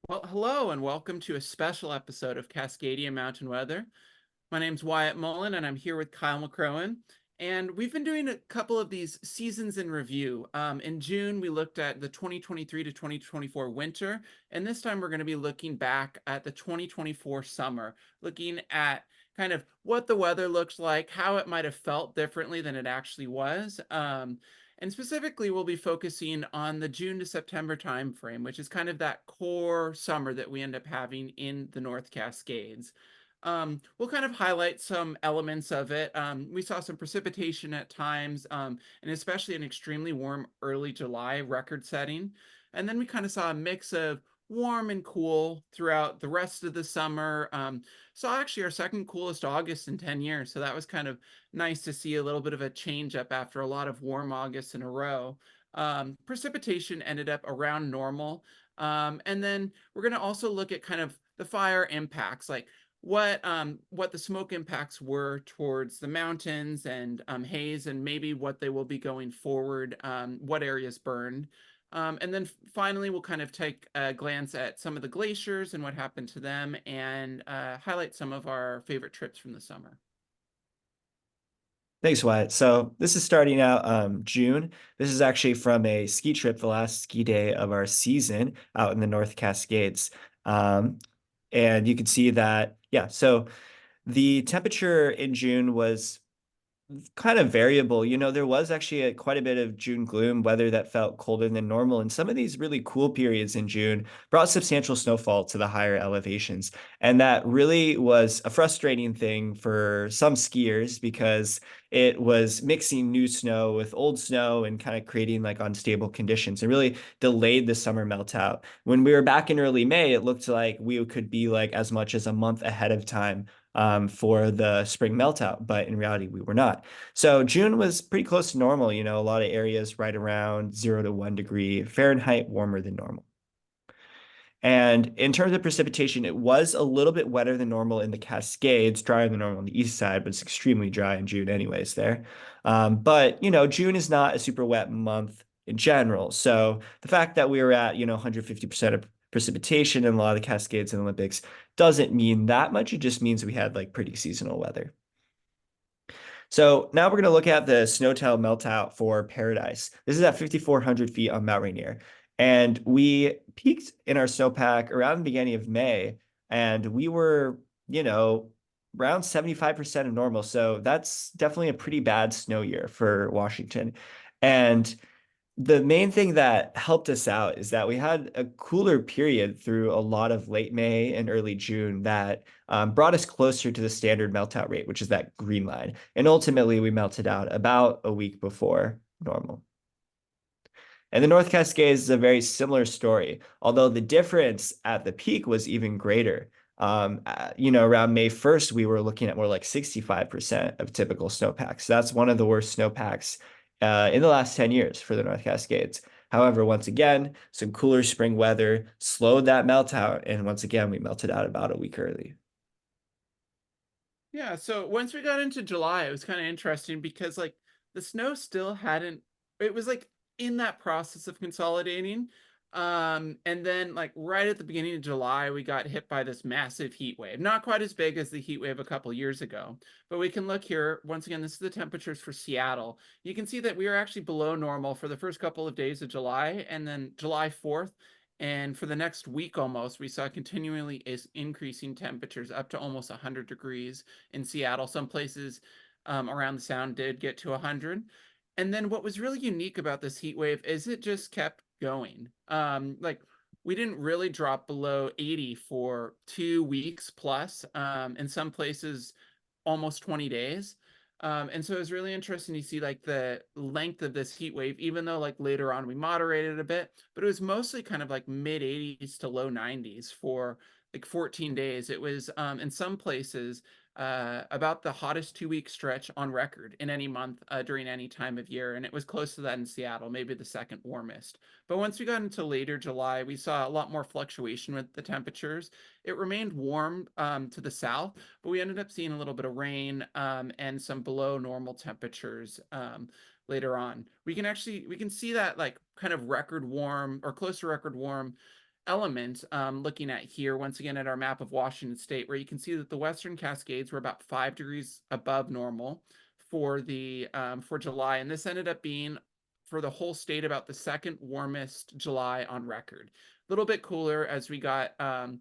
Well, hello and welcome to a special episode of Cascadia Mountain Weather. My name's Wyatt Mullen and I'm here with Kyle McCrowan. And we've been doing a couple of these seasons in review. In June, we looked at the 2023 to 2024 winter, and this time we're going to be looking back at the 2024 summer, looking at kind of what the weather looks like, how it might have felt differently than it actually was. And specifically, we'll be focusing on the June to September timeframe, which is kind of that core summer that we end up having in the North Cascades. We'll kind of highlight some elements of it. We saw some precipitation at times, and especially an extremely warm early July record setting. And then we kind of saw a mix of warm and cool throughout the rest of the summer. Saw actually our second coolest August in 10 years. So that was kind of nice to see a little bit of a change up after a lot of warm Augusts in a row. Precipitation ended up around normal. And then we're going to also look at kind of the fire impacts, like what the smoke impacts were towards the mountains and haze, and maybe what they will be going forward, what areas burned. And then finally, we'll kind of take a glance at some of the glaciers and what happened to them, and highlight some of our favorite trips from the summer. Thanks, Wyatt. So this is starting out June. This is actually from a ski trip, the last ski day of our season out in the North Cascades. Um, and you can see that, yeah, so the temperature in June was kind of variable. There was actually quite a bit of June gloom, weather that felt colder than normal. And some of these really cool periods in June brought substantial snowfall to the higher elevations. And that really was a frustrating thing for some skiers because it was mixing new snow with old snow and kind of creating like unstable conditions and really delayed the summer melt out. When we were back in early May, it looked like we could be like as much as a month ahead of time for the spring meltout, but in reality, we were not. So June was pretty close to normal, a lot of areas right around 0 to 1 degree Fahrenheit warmer than normal. And in terms of precipitation, it was a little bit wetter than normal in the Cascades, drier than normal on the east side, but it's extremely dry in June anyways there. But, June is not a super wet month in general. So the fact that we were at, 150% of precipitation in a lot of the Cascades and Olympics doesn't mean that much. It just means we had like pretty seasonal weather. So now we're going to look at the snowtail meltout for Paradise. This is at 5,400 feet on Mount Rainier. And we peaked in our snowpack around the beginning of May, and we were, around 75% of normal. So that's definitely a pretty bad snow year for Washington. And the main thing that helped us out is that we had a cooler period through a lot of late May and early June that brought us closer to the standard meltout rate, which is that green line. And ultimately, we melted out about a week before normal. And the North Cascades is a very similar story, although the difference at the peak was even greater. Around May 1st, we were looking at more like 65% of typical snowpacks. So that's one of the worst snowpacks in the last 10 years for the North Cascades. However, once again, some cooler spring weather slowed that melt out. And once again, we melted out about a week early. Yeah, so once we got into July, it was kind of interesting because like the snow still hadn't, it was like in that process of consolidating. And then like right at the beginning of July, we got hit by this massive heat wave. Not quite as big as the heat wave a couple years ago, but we can look here. Once again, this is the temperatures for Seattle. You can see that we were actually below normal for the first couple of days of July, and then July 4th. And for the next week almost, we saw continually increasing temperatures up to almost 100 degrees in Seattle. Some places around the sound did get to 100. And then what was really unique about this heat wave is it just kept going. Like we didn't really drop below 80 for 2 weeks plus. In some places, almost 20 days. And so it was really interesting to see like the length of this heat wave, even though like later on we moderated a bit, but it was mostly kind of like mid 80s to low 90s for like 14 days. It was in some places about the hottest 2 week stretch on record in any month during any time of year. And it was close to that in Seattle, maybe the second warmest. But once we got into later July, we saw a lot more fluctuation with the temperatures. It remained warm to the south, but we ended up seeing a little bit of rain and some below normal temperatures later on. We can see that like kind of record warm or close to record warm element, looking at here once again at our map of Washington State, where you can see that the Western Cascades were about 5 degrees above normal for the for July, and this ended up being for the whole state about the second warmest July on record. A little bit cooler as we got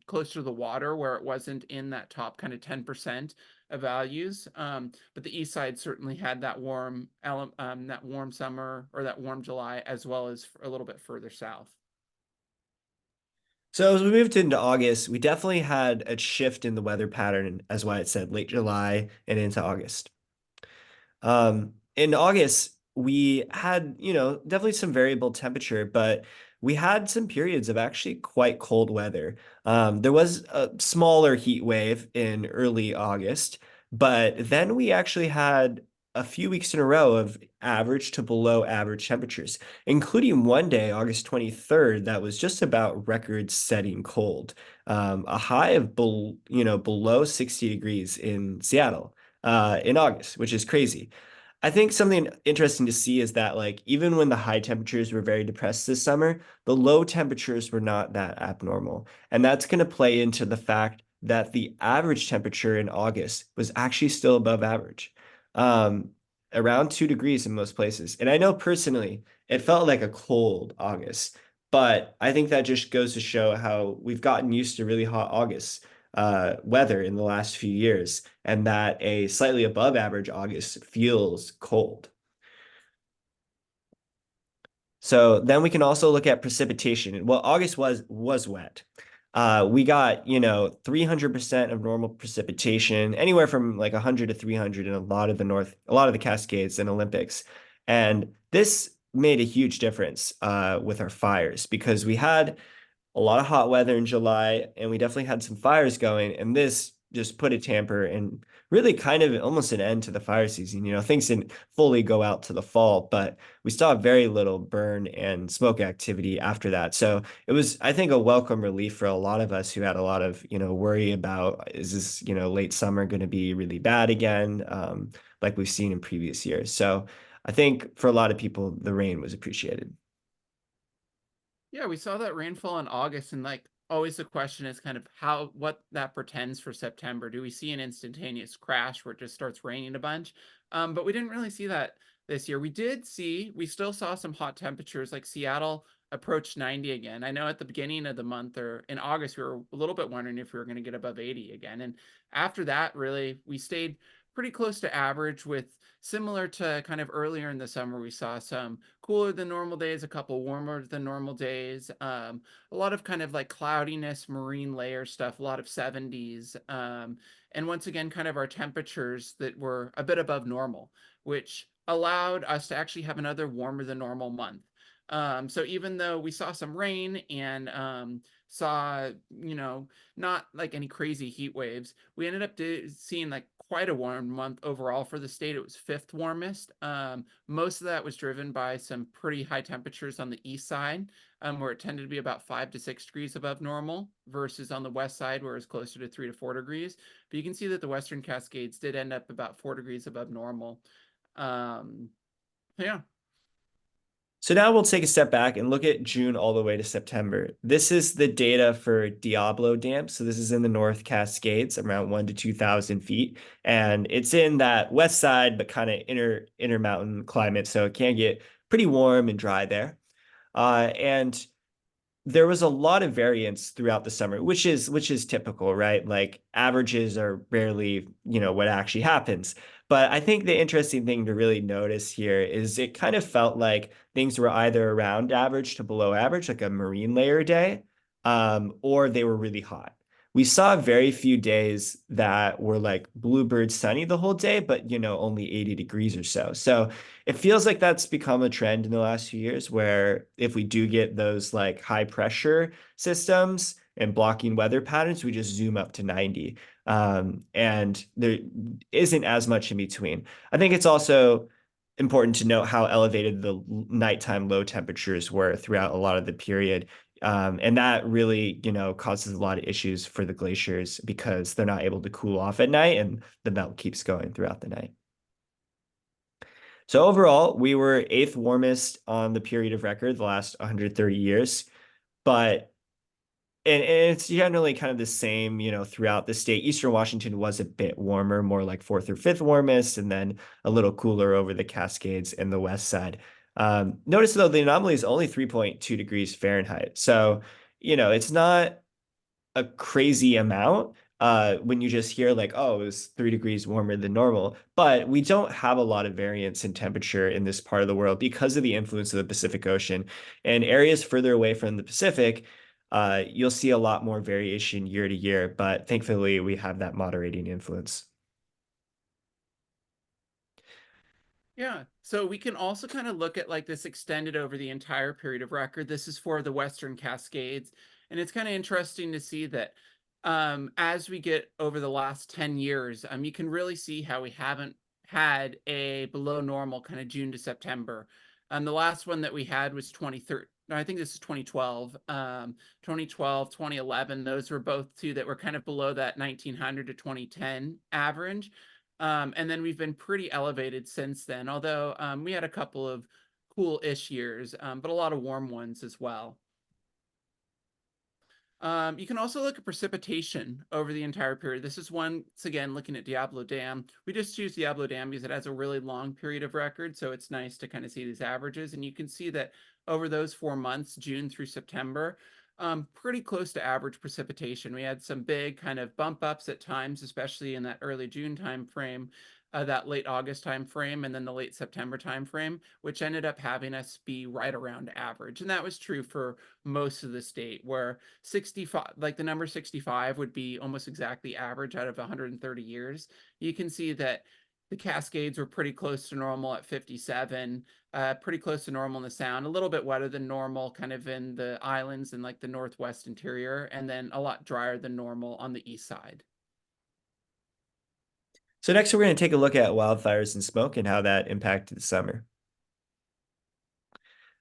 closer to the water, where it wasn't in that top kind of 10% of values. But the east side certainly had that that warm summer or that warm July, as well as a little bit further south. So as we moved into August, we definitely had a shift in the weather pattern, as Wyatt said, late July and into August. In August, we had, definitely some variable temperature, but we had some periods of actually quite cold weather. There was a smaller heat wave in early August, but then we actually had a few weeks in a row of average to below average temperatures, including one day, August 23rd, that was just about record-setting cold. A high of below 60 degrees in Seattle in August, which is crazy. I think something interesting to see is that like even when the high temperatures were very depressed this summer, the low temperatures were not that abnormal. And that's going to play into the fact that the average temperature in August was actually still above average, um, around 2 degrees in most places. And I know personally, it felt like a cold August, but I think that just goes to show how we've gotten used to really hot August weather in the last few years, and that a slightly above average August feels cold. So then we can also look at precipitation. Well, August was wet. We got, 300% of normal precipitation, anywhere from like 100 to 300 in a lot of the Cascades and Olympics. And this made a huge difference with our fires because we had a lot of hot weather in July, and we definitely had some fires going. And this just put a tamper and really kind of almost an end to the fire season. Things didn't fully go out to the fall, but we saw very little burn and smoke activity after that. So it was, I think, a welcome relief for a lot of us who had a lot of, worry about is this, late summer going to be really bad again, like we've seen in previous years. So I think for a lot of people, the rain was appreciated. Yeah, we saw that rainfall in August, and like always the question is kind of what that portends for September. Do we see an instantaneous crash where it just starts raining a bunch? But we didn't really see that this year. We still saw some hot temperatures, like Seattle approached 90 again. I know at the beginning of the month or in August, we were a little bit wondering if we were going to get above 80 again. And after that, really, we stayed pretty close to average, with similar to kind of earlier in the summer, we saw some cooler than normal days, a couple warmer than normal days, a lot of kind of like cloudiness, marine layer stuff, a lot of 70s. And once again, kind of our temperatures that were a bit above normal, which allowed us to actually have another warmer than normal month. So even though we saw some rain and saw, not like any crazy heat waves, we ended up seeing like quite a warm month overall for the state. It was fifth warmest. Most of that was driven by some pretty high temperatures on the east side, where it tended to be about 5 to 6 degrees above normal, versus on the west side where it's closer to 3 to 4 degrees. But you can see that the Western Cascades did end up about 4 degrees above normal. Um, yeah. So now we'll take a step back and look at June all the way to September. This is the data for Diablo Dam. So this is in the North Cascades, around 1 to 2,000 feet, and it's in that west side, but kind of inner mountain climate, so it can get pretty warm and dry there. And there was a lot of variance throughout the summer, which is typical, right? Like averages are rarely, what actually happens. But I think the interesting thing to really notice here is it kind of felt like things were either around average to below average, like a marine layer day, or they were really hot. We saw very few days that were like bluebird sunny the whole day, but only 80 degrees or so. So it feels like that's become a trend in the last few years where if we do get those like high pressure systems and blocking weather patterns, we just zoom up to 90. And there isn't as much in between. I think it's also important to note how elevated the nighttime low temperatures were throughout a lot of the period. And that really, causes a lot of issues for the glaciers because they're not able to cool off at night and the melt keeps going throughout the night. So overall, we were eighth warmest on the period of record the last 130 years, but and it's generally kind of the same, throughout the state. Eastern Washington was a bit warmer, more like fourth or fifth warmest, and then a little cooler over the Cascades and the west side. Notice though, the anomaly is only 3.2 degrees Fahrenheit. So, it's not a crazy amount when you just hear like, oh, it was 3 degrees warmer than normal. But we don't have a lot of variance in temperature in this part of the world because of the influence of the Pacific Ocean. And areas further away from the Pacific, you'll see a lot more variation year to year. But thankfully, we have that moderating influence. Yeah. So we can also kind of look at like this extended over the entire period of record. This is for the Western Cascades. And it's kind of interesting to see that as we get over the last 10 years, you can really see how we haven't had a below normal kind of June to September. The last one that we had was 2013. No, I think this is 2012. 2012, 2011, those were both two that were kind of below that 1900 to 2010 average. And then we've been pretty elevated since then, although we had a couple of cool-ish years, but a lot of warm ones as well. You can also look at precipitation over the entire period. This is once again looking at Diablo Dam. We just choose Diablo Dam because it has a really long period of record, so it's nice to kind of see these averages. And you can see that over those 4 months, June through September, pretty close to average precipitation. We had some big kind of bump ups at times, especially in that early June time frame, that late August time frame, and then the late September time frame, which ended up having us be right around average. And that was true for most of the state, where 65, like the number 65 would be almost exactly average out of 130 years. You can see that the Cascades were pretty close to normal at 57, pretty close to normal in the Sound, a little bit wetter than normal kind of in the islands and like the Northwest interior, and then a lot drier than normal on the east side. So next, we're going to take a look at wildfires and smoke and how that impacted the summer.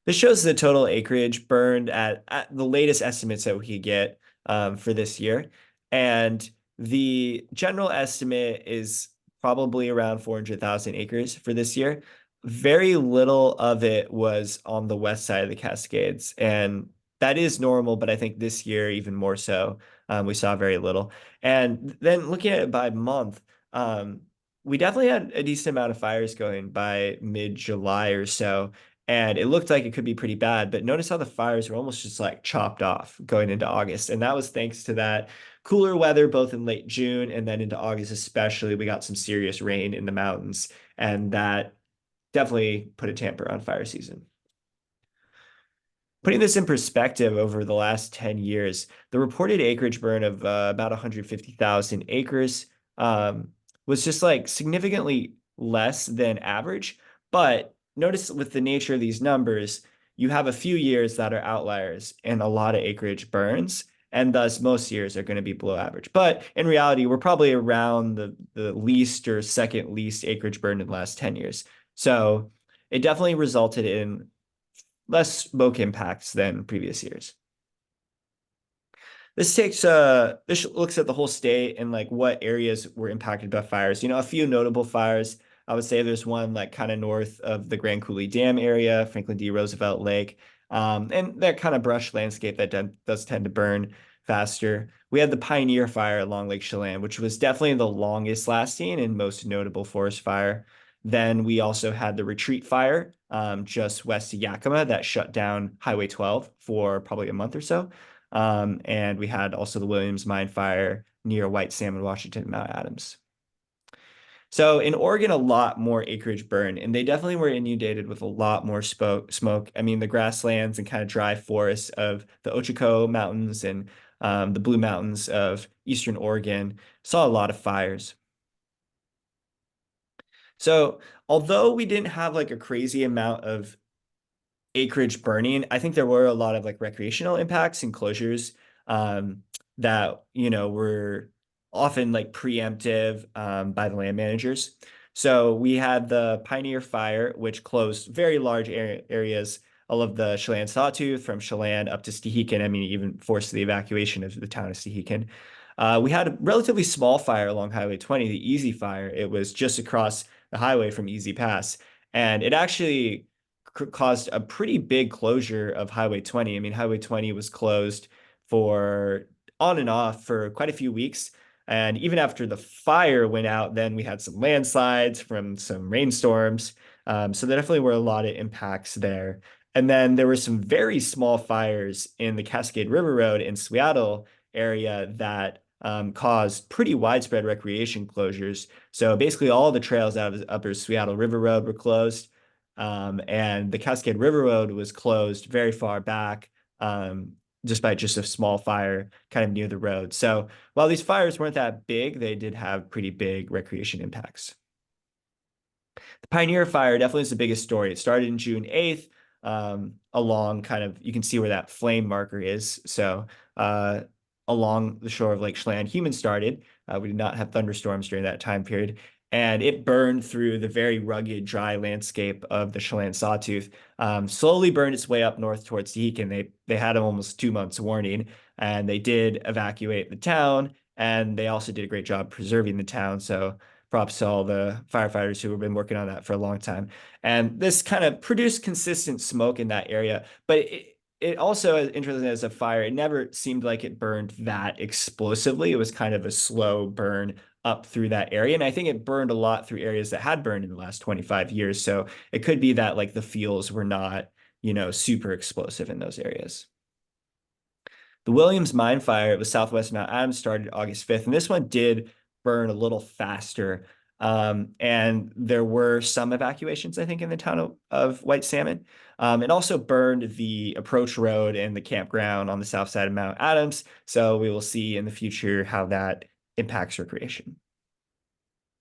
This shows the total acreage burned at the latest estimates that we could get for this year. And the general estimate is probably around 400,000 acres for this year. Very little of it was on the west side of the Cascades. And that is normal, but I think this year, even more so, we saw very little. And then looking at it by month, we definitely had a decent amount of fires going by mid-July or so, and it looked like it could be pretty bad. But notice how the fires were almost just like chopped off going into August. And that was thanks to that cooler weather, both in late June and then into August, especially. We got some serious rain in the mountains, and that definitely put a tamper on fire season. Putting this in perspective, over the last 10 years, the reported acreage burn of about 150,000 acres was just like significantly less than average. But notice with the nature of these numbers, you have a few years that are outliers and a lot of acreage burns, and thus most years are going to be below average. But in reality, we're probably around the least or second least acreage burn in the last 10 years. So it definitely resulted in less smoke impacts than previous years. This looks at the whole state and like what areas were impacted by fires. A few notable fires. I would say there's one like kind of north of the Grand Coulee Dam area, Franklin D. Roosevelt Lake, and that kind of brush landscape that does tend to burn faster. We had the Pioneer Fire along Lake Chelan, which was definitely the longest lasting and most notable forest fire. Then we also had the Retreat Fire just west of Yakima that shut down Highway 12 for probably a month or so. And we had also the Williams Mine Fire near White Salmon, Washington, and Mount Adams. So in Oregon, a lot more acreage burned, and they definitely were inundated with a lot more smoke. I mean, the grasslands and kind of dry forests of the Ochiko Mountains and the Blue Mountains of Eastern Oregon saw a lot of fires. So although we didn't have like a crazy amount of acreage burning, I think there were a lot of like recreational impacts and closures that were often like preemptive by the land managers. So we had the Pioneer Fire, which closed very large areas, all of the Chelan Sawtooth from Chelan up to Stehekin. I mean, even forced the evacuation of the town of Stehekin. We had a relatively small fire along Highway 20, the Easy Fire. It was just across the highway from Easy Pass, and it actually caused a pretty big closure of Highway 20. I mean, Highway 20 was closed for on and off for quite a few weeks. And even after the fire went out, then we had some landslides from some rainstorms. So there definitely were a lot of impacts there. And then there were some very small fires in the Cascade River Road in Seattle area that caused pretty widespread recreation closures. So basically, all the trails out of Upper Seattle River Road were closed, and the Cascade River Road was closed very far back, despite just a small fire kind of near the road. So while these fires weren't that big, they did have pretty big recreation impacts. The Pioneer Fire definitely is the biggest story. It started in June 8th, along kind of, you can see where that flame marker is. So along the shore of Lake Chelan, humans started. We did not have thunderstorms during that time period. And it burned through the very rugged, dry landscape of the Chelan Sawtooth, slowly burned its way up north towards Tehican. They had almost 2 months warning, and they did evacuate the town, and they also did a great job preserving the town. So props to all the firefighters who have been working on that for a long time. And this kind of produced consistent smoke in that area, but it also, as interesting as a fire, it never seemed like it burned that explosively. It was kind of a slow burn up through that area. And I think it burned a lot through areas that had burned in the last 25 years. So it could be that like the fuels were not, super explosive in those areas. The Williams Mine Fire, it was southwest Mount Adams, started August 5th, and this one did burn a little faster. And there were some evacuations, I think, in the town of White Salmon. It also burned the approach road and the campground on the south side of Mount Adams. So we will see in the future how that impacts recreation.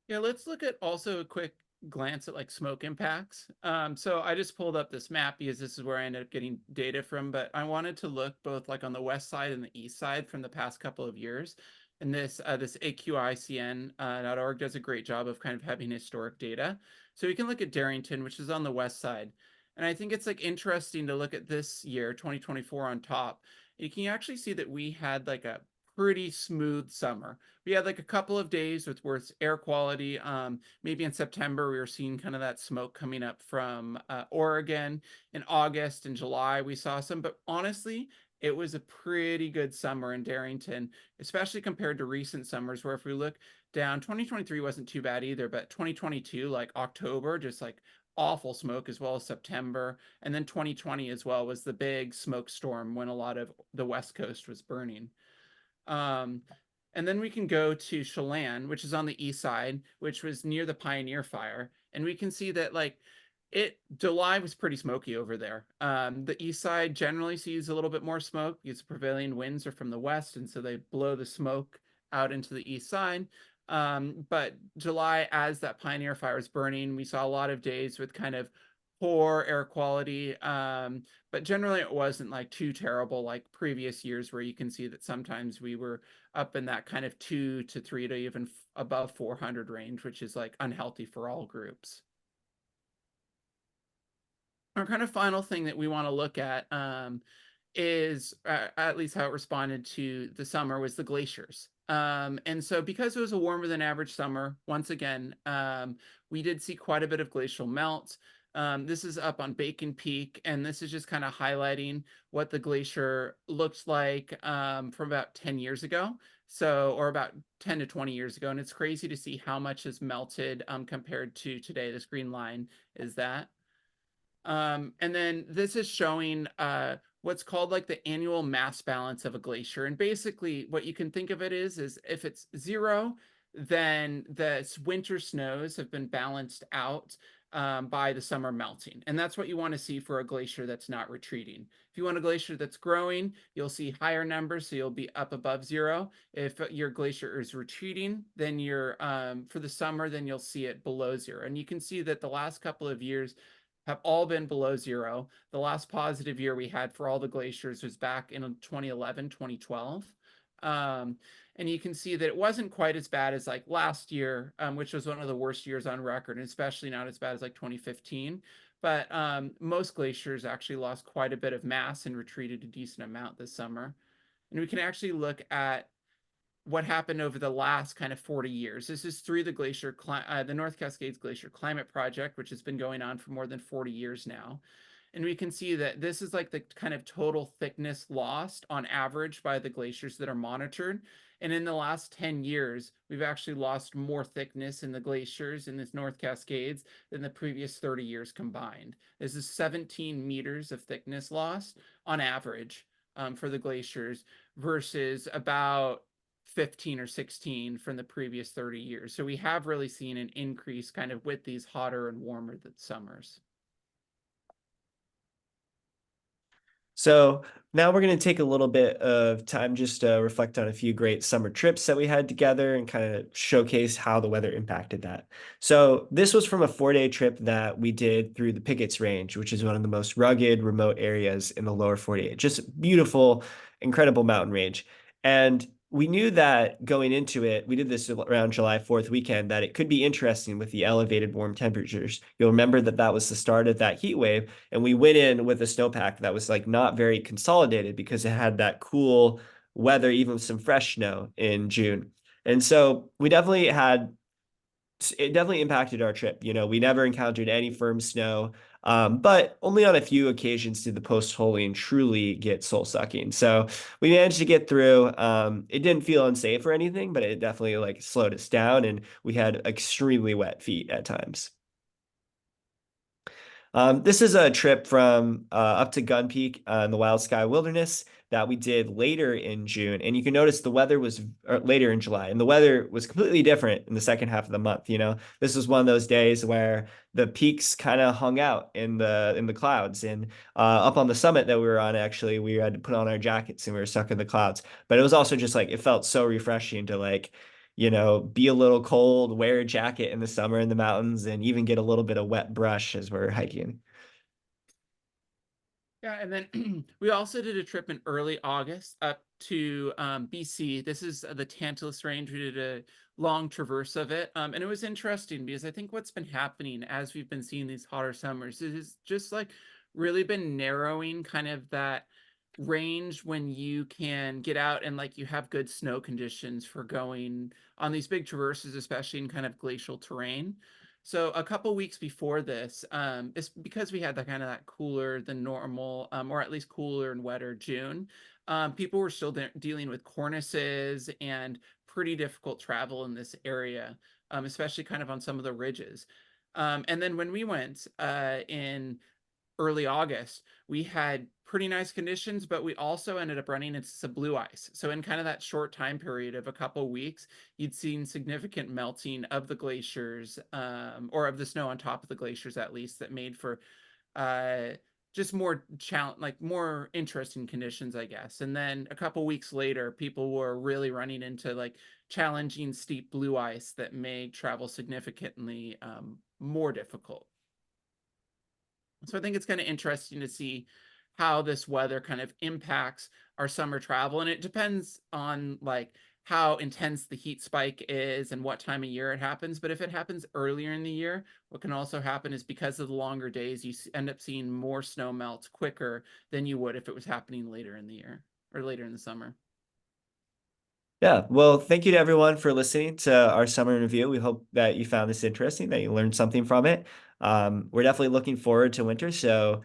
Yeah, let's look at also a quick glance at like smoke impacts. So I just pulled up this map because this is where I ended up getting data from, but I wanted to look both like on the west side and the east side from the past couple of years. And this AQICN.org does a great job of kind of having historic data. So we can look at Darrington, which is on the west side. And I think it's like interesting to look at this year, 2024 on top. You can actually see that we had like a pretty smooth summer. We had like a couple of days with worse air quality. Maybe in September we were seeing kind of that smoke coming up from Oregon. In August and July we saw some, but honestly, it was a pretty good summer in Darrington, especially compared to recent summers. Where if we look down, 2023 wasn't too bad either, but 2022, like October, just like awful smoke, as well as September, and then 2020 as well was the big smoke storm when a lot of the West Coast was burning. Um, and then we can go to Chelan, which is on the east side, which was near the Pioneer Fire. And we can see that like July was pretty smoky over there. The east side generally sees a little bit more smoke because the prevailing winds are from the west, and so they blow the smoke out into the east side. But July, as that Pioneer Fire is burning, we saw a lot of days with kind of poor air quality. But generally it wasn't like too terrible like previous years, where you can see that sometimes we were up in that kind of 2 to 3 to even above 400 range, which is like unhealthy for all groups. Our kind of final thing that we want to look at is at least how it responded to the summer was the glaciers. And so because it was a warmer than average summer, once again, we did see quite a bit of glacial melt. This is up on Bacon Peak, and this is just kind of highlighting what the glacier looks like from about 10 years ago. So, or about 10 to 20 years ago. And it's crazy to see how much has melted compared to today. This green line is that. And then this is showing what's called like the annual mass balance of a glacier. And basically what you can think of it is if it's 0, then the winter snows have been balanced out by the summer melting. And that's what you want to see for a glacier that's not retreating. If you want a glacier that's growing, you'll see higher numbers, so you'll be up above 0. If your glacier is retreating, then you're for the summer, then you'll see it below 0. And you can see that the last couple of years have all been below 0. The last positive year we had for all the glaciers was back in 2011, 2012. And you can see that it wasn't quite as bad as like last year, which was one of the worst years on record, and especially not as bad as like 2015. But most glaciers actually lost quite a bit of mass and retreated a decent amount this summer. And we can actually look at what happened over the last kind of 40 years. This is through the North Cascades Glacier Climate Project, which has been going on for more than 40 years now. And we can see that this is like the kind of total thickness lost on average by the glaciers that are monitored. And in the last 10 years, we've actually lost more thickness in the glaciers in this North Cascades than the previous 30 years combined. This is 17 meters of thickness lost on average for the glaciers versus about 15 or 16 from the previous 30 years. So we have really seen an increase kind of with these hotter and warmer summers. So now we're going to take a little bit of time just to reflect on a few great summer trips that we had together and kind of showcase how the weather impacted that. So this was from a 4-day trip that we did through the Pickett's Range, which is one of the most rugged, remote areas in the lower 48. Just beautiful, incredible mountain range. And we knew that going into it, we did this around July 4th weekend, that it could be interesting with the elevated warm temperatures. You'll remember that that was the start of that heat wave, and we went in with a snowpack that was like not very consolidated because it had that cool weather, even with some fresh snow in June. And so it definitely impacted our trip. You know, we never encountered any firm snow, but only on a few occasions did the post-holing truly get soul-sucking. So we managed to get through. It didn't feel unsafe or anything, but it definitely like slowed us down, and we had extremely wet feet at times. This is a trip from up to Gun Peak in the Wild Sky Wilderness that we did later in June. And you can notice the weather was later in July, and the weather was completely different in the second half of the month. You know, this was one of those days where the peaks kind of hung out in the clouds. And up on the summit that we were on, actually, we had to put on our jackets and we were stuck in the clouds. But it was also just like it felt so refreshing to like be a little cold, wear a jacket in the summer in the mountains, and even get a little bit of wet brush as we're hiking. Yeah, and then we also did a trip in early August up to BC. This is the Tantus Range. We did a long traverse of it, and it was interesting because I think what's been happening as we've been seeing these hotter summers is just like really been narrowing kind of that range when you can get out and like you have good snow conditions for going on these big traverses, especially in kind of glacial terrain. So a couple weeks before this, it's because we had that kind of that cooler than normal, or at least cooler and wetter June. People were still dealing with cornices and pretty difficult travel in this area, especially kind of on some of the ridges. And then when we went in early August, we had pretty nice conditions, but we also ended up running into some blue ice. So in kind of that short time period of a couple weeks, you'd seen significant melting of the glaciers, or of the snow on top of the glaciers, at least, that made for uh, just more like more interesting conditions, I guess. And then a couple weeks later, people were really running into like challenging steep blue ice that made travel significantly more difficult. So I think it's kind of interesting to see how this weather kind of impacts our summer travel. And it depends on like how intense the heat spike is and what time of year it happens. But if it happens earlier in the year, what can also happen is because of the longer days, you end up seeing more snow melt quicker than you would if it was happening later in the year or later in the summer. Yeah, well, thank you to everyone for listening to our summer review. We hope that you found this interesting, that you learned something from it. We're definitely looking forward to winter, so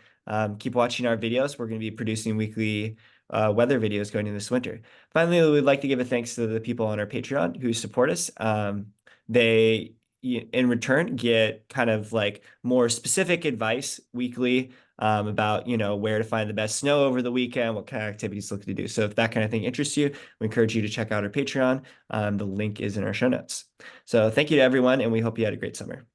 keep watching our videos. We're going to be producing weekly weather videos going into this winter. Finally, we'd like to give a thanks to the people on our Patreon who support us. They, in return, get kind of like more specific advice weekly about, where to find the best snow over the weekend, what kind of activities to look to do. So if that kind of thing interests you, we encourage you to check out our Patreon. The link is in our show notes. So thank you to everyone, and we hope you had a great summer.